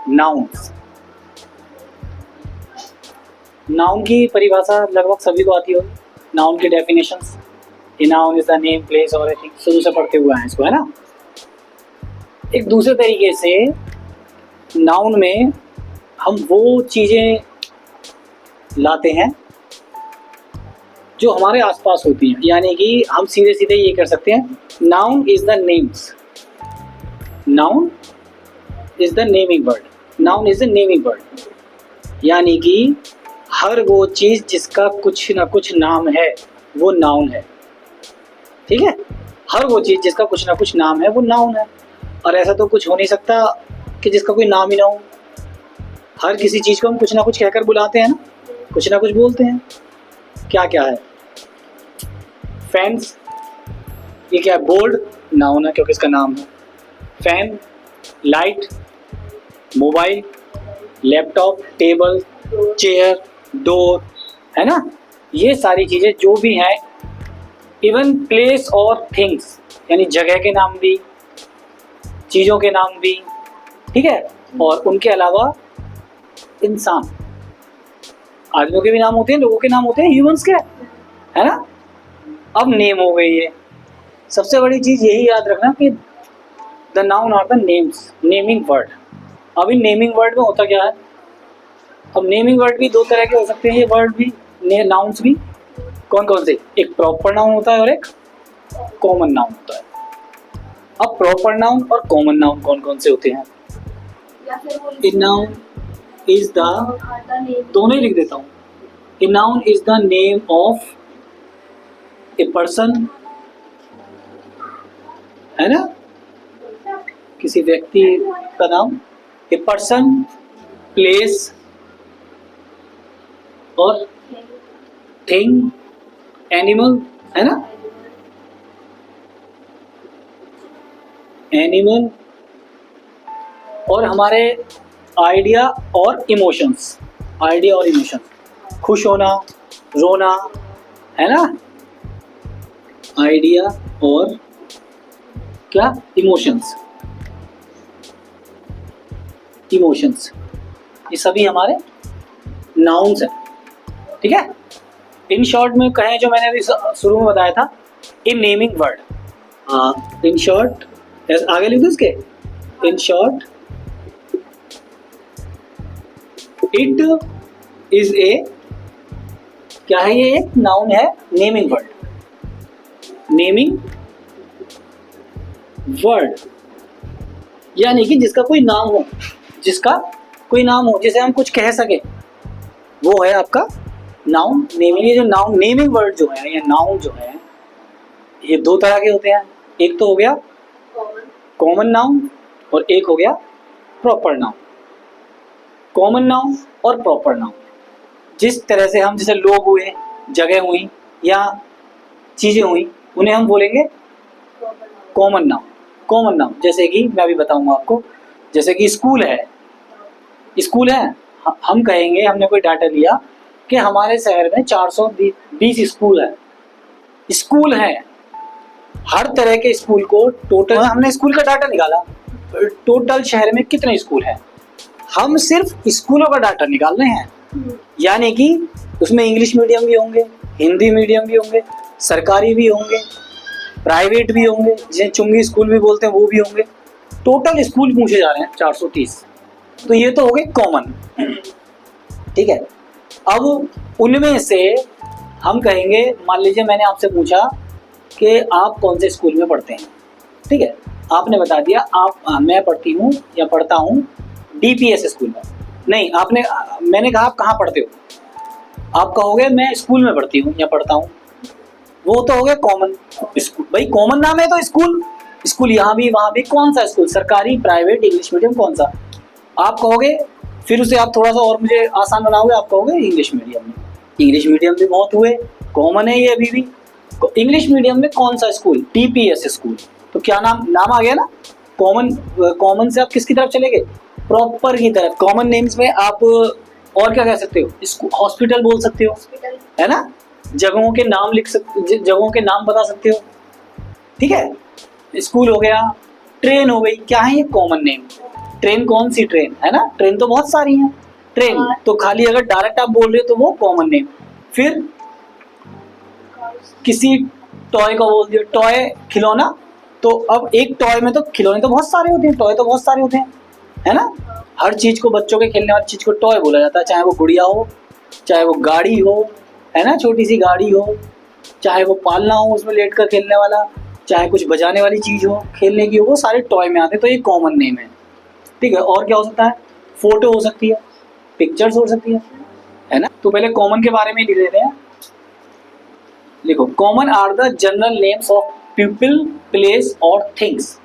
Nouns. Noun की परिभाषा लगभग सभी को आती होगी। नाउन की definitions, a noun is the name, place और एथिंग, शुरू से पढ़ते हुए हैं इसको, है ना। एक दूसरे तरीके से नाउन में हम वो चीज़ें लाते हैं जो हमारे आसपास होती हैं, यानी कि हम सीधे सीधे ये कर सकते हैं, noun is the names, noun is the naming word, noun is the naming word, यानी कि हर वो चीज़ जिसका कुछ ना कुछ नाम है वो नाउन है। ठीक है, हर वो चीज़ जिसका कुछ ना कुछ नाम है वो नाउन है। और ऐसा तो कुछ हो नहीं सकता कि जिसका कोई नाम ही ना हो। हर किसी चीज़ को हम कुछ ना कुछ कहकर बुलाते हैं ना, कुछ ना कुछ बोलते हैं। क्या क्या है? फैंस, ये क्या है? बोर्ड नाउन है क्योंकि इसका नाम है। Fan, light, mobile, laptop, table, chair, door, है ना। ये सारी चीज़ें जो भी हैं, इवन प्लेस और थिंग्स, यानी जगह के नाम भी, चीज़ों के नाम भी, ठीक है। और उनके अलावा इंसान, आदमियों के भी नाम होते हैं, लोगों के नाम होते हैं, ह्यूमंस के, है ना। अब नेम हो गई है। सबसे बड़ी चीज़ यही याद रखना कि the noun are the names, naming word. अब इन नेमिंग वर्ड में होता क्या है? अब नेमिंग वर्ड भी दो तरह के हो सकते हैं, ये वर्ड भी, नाउन्स भी। कौन कौन से? एक प्रॉपर नाउन होता है और एक कॉमन नाउन होता है। अब प्रॉपर नाउन और कॉमन नाउन कौन कौन से होते हैं? ए नाउन इज द, दोनों ही लिख देता हूँ। A noun is the name of a person, है ना, किसी व्यक्ति का नाम। ए पर्सन, प्लेस और थिंग, एनिमल, है ना, एनिमल। और हमारे आइडिया और इमोशंस, आइडिया और इमोशन, खुश होना, रोना, है ना, आइडिया और क्या? इमोशंस, इमोशंस, ये सभी हमारे नाउन्स हैं। ठीक है। इन शॉर्ट में कहें, जो मैंने अभी शुरू में बताया था, इन नेमिंग वर्ड, इन शॉर्ट, आगे लिख दो इसके, in short it is a, क्या है ये? एक नाउन है, नेमिंग वर्ड, नेमिंग वर्ड, यानी कि जिसका कोई नाम हो, जिसका कोई नाम हो, जिसे हम कुछ कह सके, वो है आपका नाउन, नेमिंग। ये जो नाउन, नेमिंग वर्ड जो है या नाउन जो है, ये दो तरह के होते हैं। एक तो हो गया कॉमन नाउन और एक हो गया प्रॉपर नाउन। कॉमन नाउन और प्रॉपर नाउन, जिस तरह से हम, जैसे लोग हुए, जगह हुई या चीज़ें हुई, उन्हें हम बोलेंगे कॉमन नाउन। कॉमन नाउन, जैसे कि मैं अभी बताऊंगा आपको, जैसे कि स्कूल है, स्कूल है, हम कहेंगे, हमने कोई डाटा लिया कि हमारे शहर में 420 स्कूल है, स्कूल है, हर तरह के स्कूल को टोटल, हमने स्कूल का डाटा निकाला, टोटल शहर में कितने स्कूल हैं, हम सिर्फ स्कूलों का डाटा निकाल रहे हैं। यानी कि उसमें इंग्लिश मीडियम भी होंगे, हिंदी मीडियम भी होंगे, सरकारी भी होंगे, प्राइवेट भी होंगे, जिन्हें चुंगी स्कूल भी बोलते हैं वो भी होंगे। टोटल स्कूल पूछे जा रहे हैं 430। तो ये तो हो गए कॉमन। ठीक है। अब उनमें से हम कहेंगे, मान लीजिए मैंने आपसे पूछा कि आप कौन से स्कूल में पढ़ते हैं, ठीक है, आपने बता दिया मैं पढ़ती हूँ या पढ़ता हूँ DPS स्कूल में। नहीं, मैंने कहा आप कहाँ पढ़ते हो, आप कहोगे मैं स्कूल में पढ़ती हूँ या पढ़ता हूँ, वो तो हो गया कॉमन स्कूल। भाई कॉमन नाम है तो स्कूल यहाँ भी वहाँ भी, कौन सा स्कूल, सरकारी, प्राइवेट, इंग्लिश मीडियम, कौन सा, आप कहोगे। फिर उसे आप थोड़ा सा और मुझे आसान बनाओगे, आप कहोगे इंग्लिश मीडियम में। इंग्लिश मीडियम भी बहुत हुए, कॉमन है ये अभी भी। इंग्लिश मीडियम में कौन सा स्कूल? DPS school. तो क्या नाम आ गया ना, कॉमन से आप किसकी तरफ चले गए? प्रॉपर की तरफ। कॉमन नेम्स में आप और क्या कह सकते हो? हॉस्पिटल बोल सकते हो, है ना, जगहों के नाम जगहों के नाम बता सकते हो। ठीक है, स्कूल हो गया, ट्रेन हो गई, क्या है ये? Common name. ट्रेन कौन सी ट्रेन है ना, ट्रेन तो बहुत सारी हैं ट्रेन, तो खाली अगर डायरेक्ट आप बोल रहे हो तो वो कॉमन नेम। फिर किसी टॉय का बोल दिया, टॉय खिलौना, तो अब एक टॉय में तो खिलौने तो बहुत सारे होते हैं, टॉय तो बहुत सारे होते हैं, है ना। हर चीज को, बच्चों के खेलने वाली चीज को टॉय बोला जाता है, चाहे वो गुड़िया हो, चाहे वो गाड़ी हो, है ना, छोटी सी गाड़ी हो, चाहे वो पालना हो उसमें लेट कर खेलने वाला, चाहे कुछ बजाने वाली चीज हो खेलने की हो, वो सारे टॉय में आते हैं, तो ये कॉमन नेम है। ठीक है, और क्या हो सकता है, फोटो हो सकती है, पिक्चर्स हो सकती है ना। तो पहले कॉमन के बारे में लिख लेते हैं। लिखो, common are the general names of people, place और things.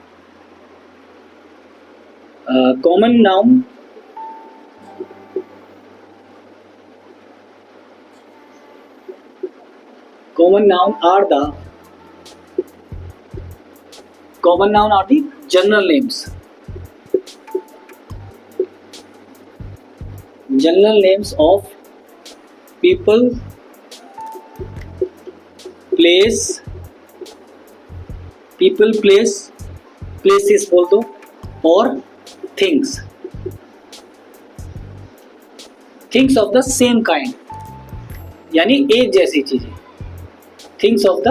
Common noun are the general names of people, places बोल दो, और things of the same kind, यानी एक जैसी चीजें, things of the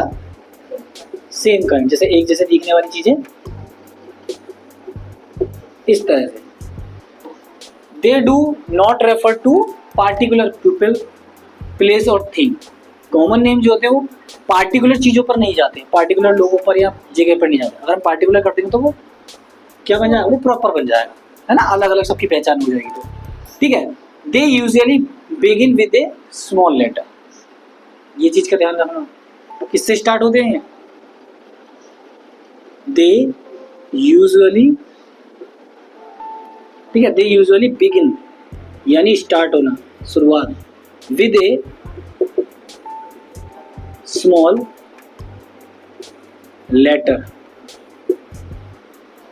same kind, जैसे एक जैसे दिखने वाली चीजें, इस तरह से। They do not refer to particular people, place और थिंग। कॉमन नेम जो होते हैं वो पार्टिकुलर चीजों पर नहीं जाते, पार्टिकुलर लोगों पर या जगह पर नहीं जाते। अगर हम पार्टिकुलर करते हैं तो वो क्या बन जाएगा, वो प्रॉपर बन जाएगा, है ना, अलग अलग सबकी पहचान हो जाएगी। तो ठीक है, they usually begin with a small letter, ये चीज का ध्यान रखना। किससे स्टार्ट होते हैं, दे यूजुअली, ठीक है, दे यूजुअली बिगिन यानी स्टार्ट होना, शुरुआत, विद ए स्मॉल लेटर।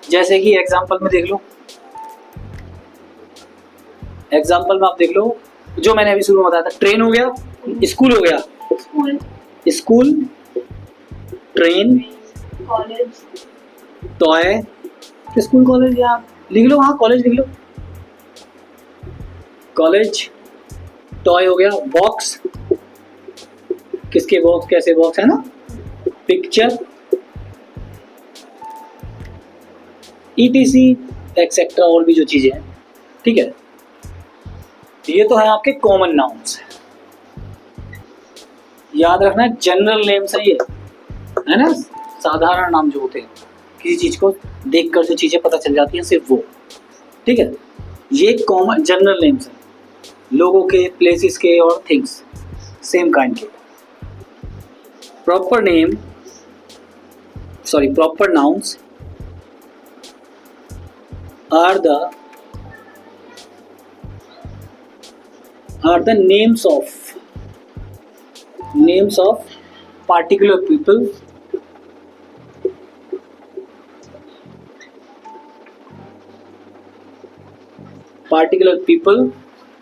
जैसे कि एग्जांपल में देख लो, एग्जांपल में आप देख लो, जो मैंने अभी शुरू में बताया था, ट्रेन हो गया, स्कूल हो गया, school, train, college, toy, school college, या लिख लो, हाँ कॉलेज लिख लो, कॉलेज, टॉय हो गया, बॉक्स, किसके बॉक्स, कैसे बॉक्स, है ना, पिक्चर, ETC एक्सेट्रा, और भी जो चीजें हैं। ठीक है, ये तो है आपके कॉमन नाउन्स। याद रखना, जनरल नेम्स है ये, है ना, साधारण नाम जो होते हैं, किसी चीज को देखकर जो चीजें पता चल जाती हैं सिर्फ वो। ठीक है, ये कॉमन जनरल नेम्स है, लोगों के, प्लेसेस के और थिंग्स सेम काइंड के। Proper nouns are the names of particular people,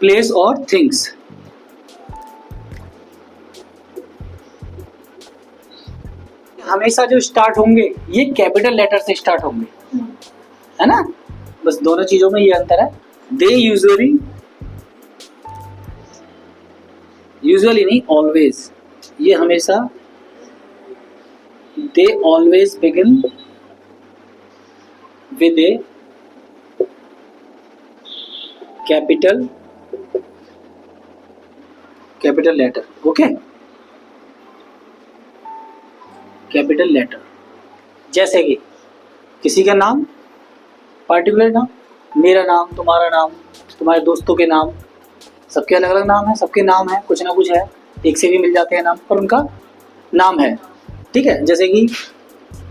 place और things। हमेशा जो स्टार्ट होंगे ये कैपिटल लेटर से स्टार्ट होंगे, है ना, बस दोनों चीजों में ये अंतर है। दे यूजुअली नहीं, ऑलवेज, ये हमेशा, they always begin with a capital letter. Okay, capital letter. जैसे कि किसी का नाम, पार्टिकुलर नाम, मेरा नाम, तुम्हारा नाम, तुम्हारे दोस्तों के नाम, सबके अलग अलग नाम है, सबके नाम है, कुछ ना कुछ है, एक से भी मिल जाते हैं नाम, पर उनका नाम है। ठीक है, जैसे कि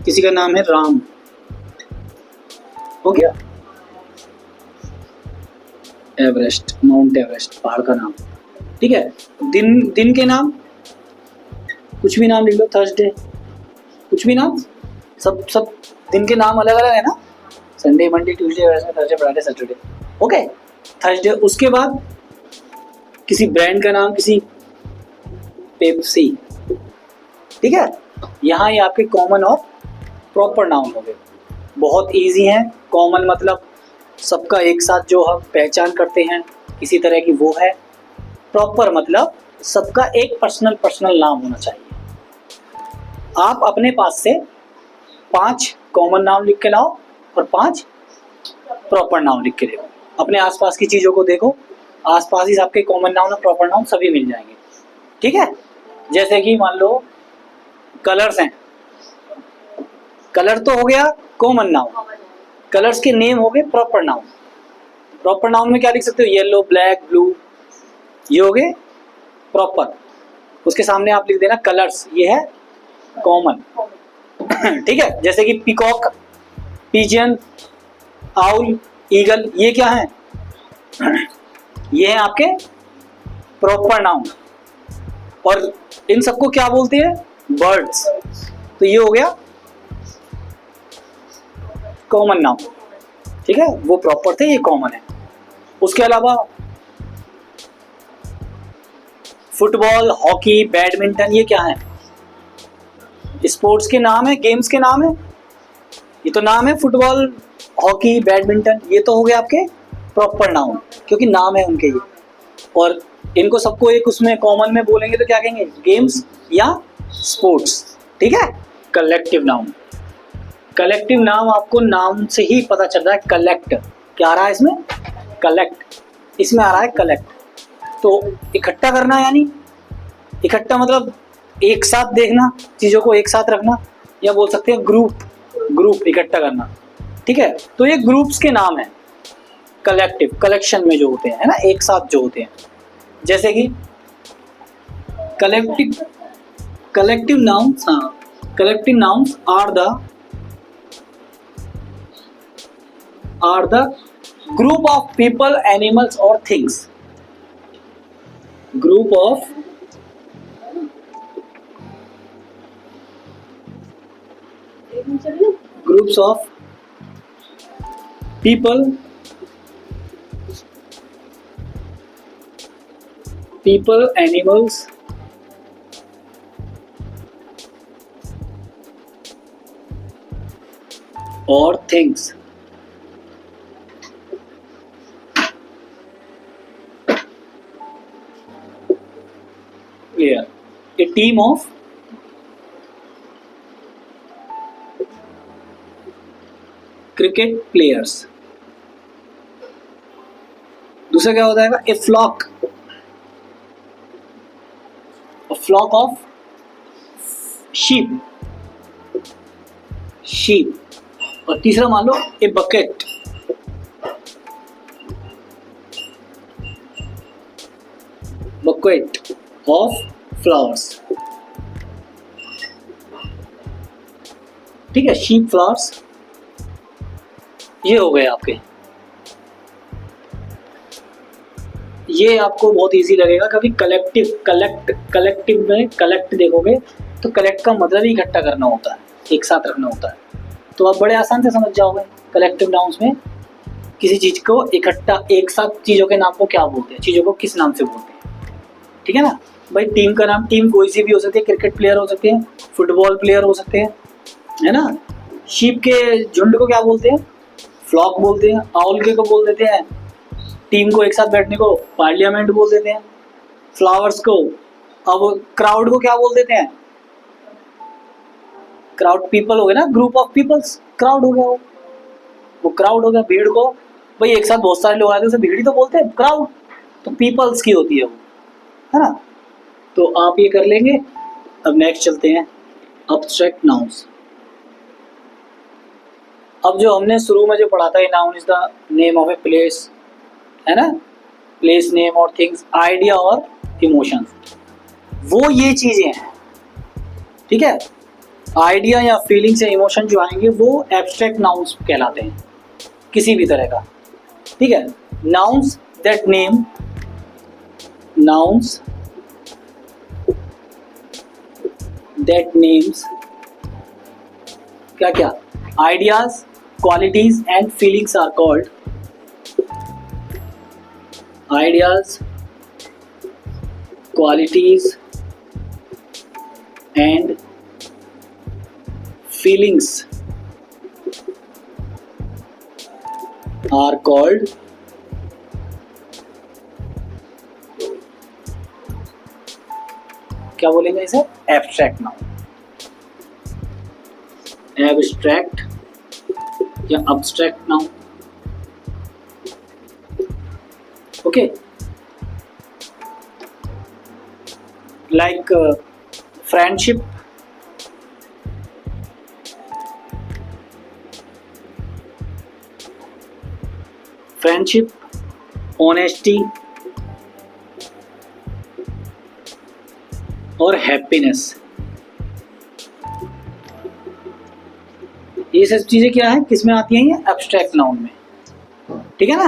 किसी का नाम है राम, हो गया, एवरेस्ट, माउंट एवरेस्ट पहाड़ का नाम। ठीक है, दिन के नाम, कुछ भी नाम लिख लो, थर्सडे, कुछ भी नाम, सब दिन के नाम अलग अलग है ना, Sunday, Monday, Tuesday, Wednesday, Thursday, Friday, Saturday. Okay, Thursday. उसके बाद किसी ब्रांड का नाम, किसी पेप्सी। ठीक है, यहाँ ये आपके कॉमन और प्रॉपर नाउन हो गए, बहुत इजी है। कॉमन मतलब सबका एक साथ जो हम पहचान करते हैं किसी तरह की, वो है प्रॉपर। मतलब सबका एक पर्सनल नाम होना चाहिए। आप अपने पास से 5 कॉमन नाम लिख के लाओ और 5 प्रॉपर नाम लिख के देखो। अपने आसपास की चीज़ों को देखो, आसपास ही आपके कॉमन नाउन और प्रॉपर नाउन सभी मिल जाएंगे। ठीक है, जैसे कि मान लो कलर्स हैं, कलर तो हो गया कॉमन नाउन, कलर्स के नेम हो गए प्रॉपर नाउन। प्रॉपर नाउन में क्या लिख सकते हो, येलो, ब्लैक, ब्लू, ये हो गए प्रॉपर। उसके सामने आप लिख देना कलर्स, ये है कॉमन। ठीक है, जैसे कि पीकॉक, पिजियन, आउल, ईगल, ये क्या है, ये है आपके प्रॉपर नाउन। और इन सबको क्या बोलते हैं, बर्ड्स। तो ये हो गया कॉमन नाउन। ठीक है, वो प्रॉपर थे, ये कॉमन है। उसके अलावा फुटबॉल, हॉकी, बैडमिंटन, ये क्या है, स्पोर्ट्स के नाम है, गेम्स के नाम है। ये तो नाम है, फुटबॉल, हॉकी, बैडमिंटन, ये तो हो गए आपके प्रॉपर नाउन, क्योंकि नाम है उनके ये। और इनको सबको एक उसमें कॉमन में बोलेंगे तो क्या कहेंगे, गेम्स या स्पोर्ट्स। ठीक है, कलेक्टिव नाउन। कलेक्टिव नाम आपको नाम से ही पता चल रहा है। कलेक्ट क्या आ रहा है इसमें, कलेक्ट, इसमें आ रहा है कलेक्ट। तो इकट्ठा करना, यानी इकट्ठा मतलब एक साथ देखना, चीज़ों को एक साथ रखना, या बोल सकते हैं ग्रुप इकट्ठा करना। ठीक है, तो ये ग्रुप्स के नाम है कलेक्टिव, कलेक्शन में जो होते हैं, है ना, एक साथ जो होते हैं। जैसे कि कलेक्टिव नाउन्स, हाँ, collective nouns are the group of people, animals और things. Group of groups of people, animals or things। Clear? A team of cricket players. दूसरा क्या होता है, ए फ्लॉक ऑफ शीप। और तीसरा मान लो ए बकेट ऑफ फ्लावर्स। ठीक है, शीप, फ्लावर्स, ये हो गए आपके। ये आपको बहुत इजी लगेगा, क्योंकि कलेक्टिव में कलेक्ट देखोगे तो कलेक्ट का मतलब ही इकट्ठा करना होता है, एक साथ रखना होता है। तो आप बड़े आसान से समझ जाओगे कलेक्टिव नाउन्स में किसी चीज को इकट्ठा एक साथ, चीजों के नाम को क्या बोलते हैं, चीजों को किस नाम से बोलते हैं। ठीक है ना भाई, टीम का नाम, टीम कोई सी भी हो सकती है, क्रिकेट प्लेयर हो सकते हैं, फुटबॉल प्लेयर हो सकते हैं, है ना। शीप के झुंड को क्या बोलते हैं, फ्लॉक बोलते हैं। आउल के को बोल देते हैं, टीम को एक साथ बैठने को पार्लियामेंट बोल देते हैं। फ्लावर्स को, अब क्राउड को क्या बोल देते हैं, क्राउड, पीपल हो गए ना, ग्रुप ऑफ पीपल्स, क्राउड हो गया वो क्राउड हो गया। भीड़ को भाई एक साथ बहुत सारे लोग आते हैं, उसे भीड़ ही तो बोलते हैं, क्राउड तो पीपल्स की होती है वो, है ना। तो आप ये कर लेंगे। अब नेक्स्ट चलते हैं, एब्स्ट्रैक्ट नाउन्स। अब जो हमने शुरू में जो पढ़ा था, ये noun is the name of a place, है ना, प्लेस, नेम और थिंग्स, आइडिया और इमोशंस, वो ये चीजें हैं। ठीक है, आइडिया या फीलिंग्स या इमोशन जो आएंगे वो एब्स्ट्रैक्ट नाउन्स कहलाते हैं, किसी भी तरह का। ठीक है, nouns that name, nouns that names क्या क्या, ideas, qualities and feelings are called ideas, qualities and feelings are called क्या बोलेंगे इसे? एब्स्ट्रैक्ट नाउन, एब्स्ट्रैक्ट या abstract noun. Okay, like friendship, friendship, honesty और हैप्पीनेस, ये सब चीजें क्या है, किस में आती हैं? ये एब्स्ट्रैक्ट नाउन में, ठीक है ना।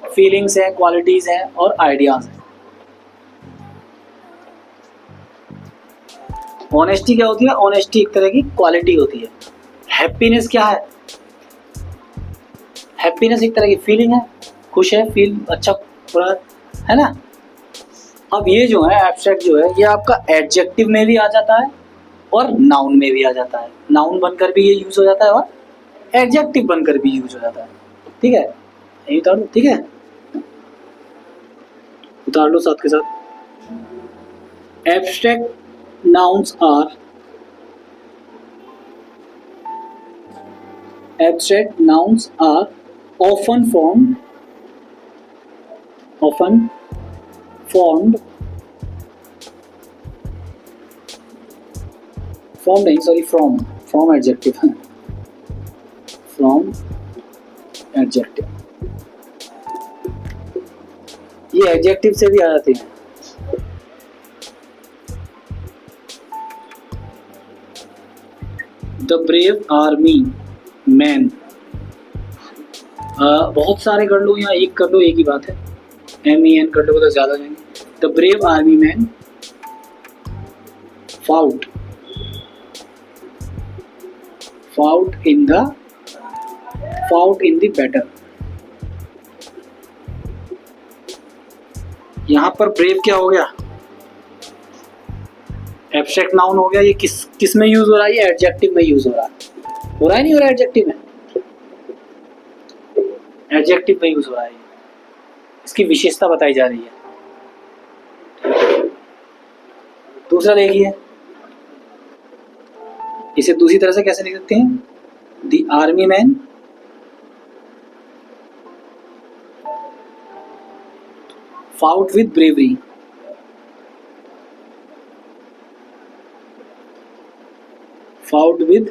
फीलिंग्स है, क्वालिटीज है और आइडियाज है। ऑनेस्टी क्या होती है? ऑनेस्टी एक तरह की क्वालिटी होती है। हैप्पीनेस क्या है? हैप्पीनेस एक तरह की फीलिंग है, खुश है, फील अच्छा पूरा, है ना। अब ये जो है एब्स्ट्रैक्ट जो है, ये आपका एडजेक्टिव में भी आ जाता है और नाउन में भी आ जाता है। नाउन बनकर भी ये यूज हो जाता है और एडजेक्टिव बनकर भी यूज हो जाता है, ठीक है। यही उतार लो, ठीक है, उतार लो साथ के साथ। Abstract nouns are, abstract nouns are often formed नहीं, sorry, from adjective, from adjective, ये एडजेक्टिव से भी आ जाते हैं। द ब्रेव आर्मी मैन, बहुत सारे कर लो या एक कर लो, एक ही बात है। MEN कर लो तो ज्यादा जाएंगे। The brave army man fought in the battle। यहां पर ब्रेव क्या हो गया? एब्स्ट्रैक्ट नाउन हो गया। ये किस में यूज हो रहा है? ये एडजेक्टिव में यूज हो रहा है। हो रहा है नहीं हो रहा? एडजेक्टिव में, एडजेक्टिव में यूज हो रहा है। इसकी विशेषता बताई जा रही है। दूसरा देखिए, इसे दूसरी तरह से कैसे लिख सकते हैं? The army man fought with bravery, fought with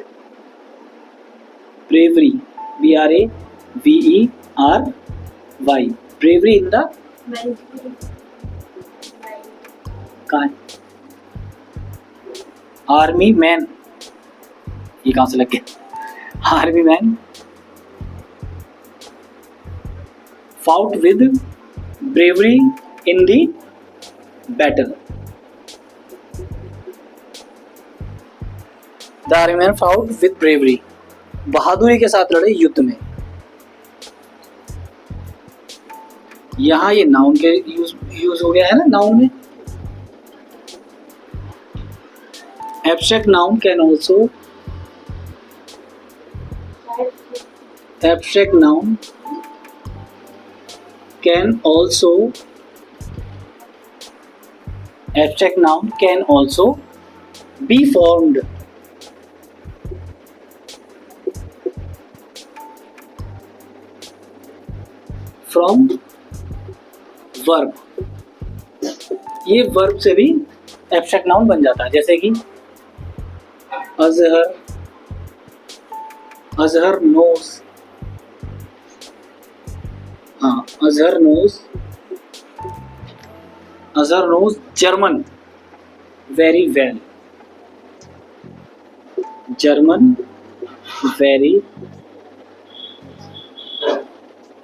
bravery, BRAVERY, bravery in the army man, ये कहां से लग गया? Army man fought with bravery in the battle, the army man fought with bravery, बहादुरी के साथ लड़े युद्ध में। यहां ये नाउन के यूज हो गया है ना, नाउन में। Abstract noun can also, abstract noun can also, abstract noun can also be formed from verb। ये verb से भी abstract noun बन जाता है, जैसे कि अजहर, अजहर knows, हाँ, Azhar knows German very well, German very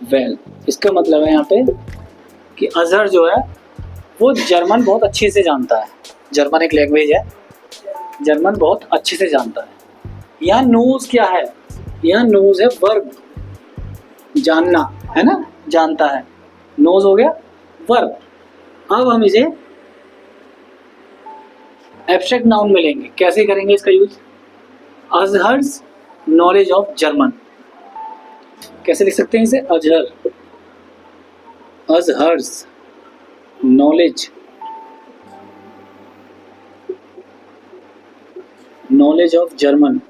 well. इसका मतलब है यहाँ पे कि अजहर जो है वो जर्मन बहुत अच्छे से जानता है। जर्मन एक लैंग्वेज है, जर्मन बहुत अच्छे से जानता है। यहाँ नोज क्या है? यहाँ नोज है वर्ब, जानना, है ना, जानता है। नोज हो गया वर्ब। अब हम इसे एब्स्ट्रैक्ट नाउन में लेंगे। कैसे करेंगे इसका use? Azhar's knowledge of German, कैसे लिख सकते हैं इसे? Azhar, Azhar's knowledge, knowledge of German,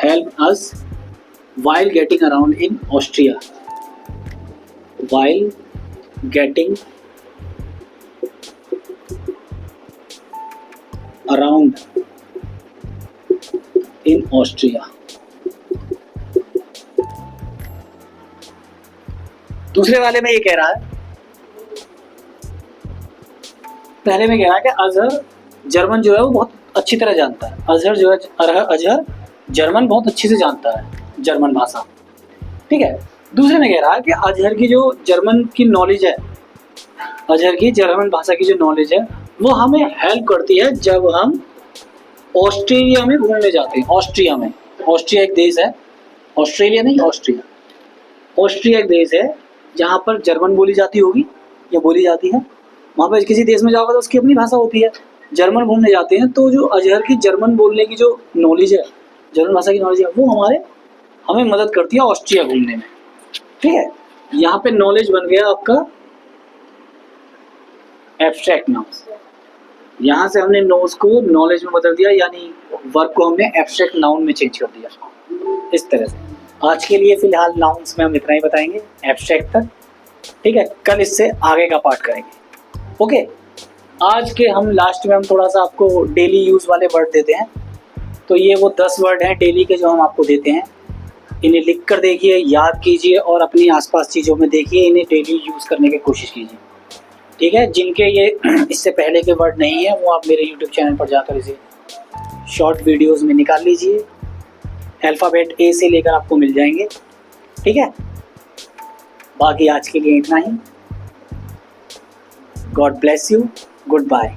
helped us while getting around in Austria, while getting around in Austria। दूसरे वाले में ये कह रहा है, पहले में कह रहा है कि अजहर जर्मन जो है वो बहुत अच्छी तरह जानता है। अजहर जो है, अजहर जर्मन बहुत अच्छे से जानता है, जर्मन भाषा, ठीक है। दूसरे में कह रहा है कि अजहर की जो जर्मन की नॉलेज है, अजहर की जर्मन भाषा की जो नॉलेज है वो हमें हेल्प करती है जब हम ऑस्ट्रेलिया में घूमने जाते हैं। ऑस्ट्रिया में, ऑस्ट्रिया एक देश है, ऑस्ट्रेलिया नहीं, ऑस्ट्रिया, ऑस्ट्रिया एक देश है जहाँ पर जर्मन बोली जाती होगी या बोली जाती है। वहाँ पर किसी देश में जाओगे तो उसकी अपनी भाषा होती है। जर्मन घूमने जाते हैं तो जो अजहर की जर्मन बोलने की जो नॉलेज है, जर्मन भाषा की नॉलेज है, वो हमें मदद करती है ऑस्ट्रिया घूमने में, ठीक है। यहाँ पे नॉलेज बन गया आपका एब्स्ट्रैक्ट नाउन। यहाँ से हमने नोज को नॉलेज में बदल दिया, यानी वर्ब को हमने एब्स्ट्रैक्ट नाउन में चेंज कर दिया। इस तरह से आज के लिए फिलहाल नाउन्स में हम इतना ही बताएंगे, एब्स्ट्रैक्ट तक, ठीक है। कल इससे आगे का पार्ट करेंगे, ओके। आज के हम लास्ट में हम थोड़ा सा आपको डेली यूज़ वाले वर्ड देते हैं। तो ये वो 10 वर्ड हैं डेली के जो हम आपको देते हैं। इन्हें लिख कर देखिए, याद कीजिए और अपनी आसपास चीज़ों में देखिए, इन्हें डेली यूज़ करने की कोशिश कीजिए, ठीक है। जिनके ये इससे पहले के वर्ड नहीं है वो आप मेरे यूट्यूब चैनल पर जाकर इसे शॉर्ट वीडियोज़ में निकाल लीजिए। अल्फ़ाबेट ए से लेकर आपको मिल जाएंगे, ठीक है। बाकी आज के लिए इतना ही। God bless you, good bye.